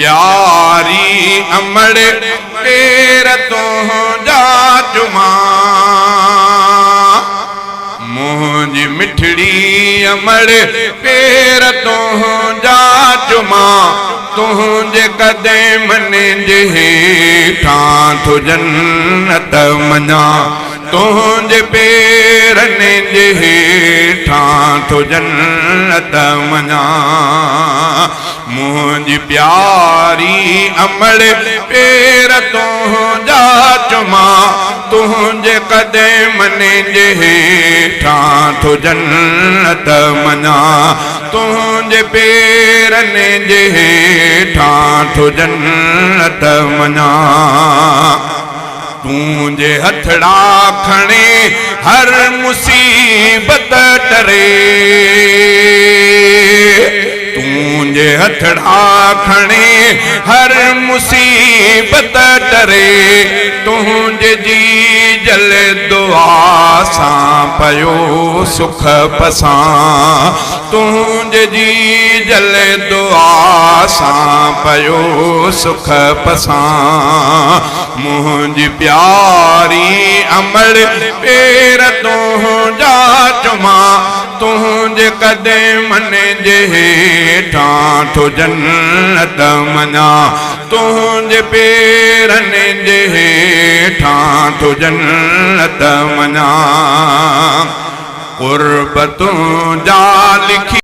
प्यारी अमड़ पेर तो जा चुमा मुझी मिठड़ी अमड़ पेर तो जा चुमा तुझे कदमन जे हेठां तो जन्नत मना तुझे पेरन जे हेठां तो जन्नत मना मुझी प्यारी अमड़ पेर तो जा चुमा तुझे कदमन जे हेठां तो जन्नत मना तुझे पेरन जे हेठां तो जन्नत मना तुझे हथड़ा खणे हर मुसीबत डरे तुझे हथड़ा खणे हर मुसीबत डरे तुझे जी जल दुआ सां पयो सुख पसां तुझे जी जल दुआ सां पयो सुख पसां मुझी प्यारी अमड़ पेर तो जा चुमा तुझे कदमन जे हेठां तो जन्नत मना तुझे पेरन जे हेठां तो जन्नत मना कुर्बतों जा लिखी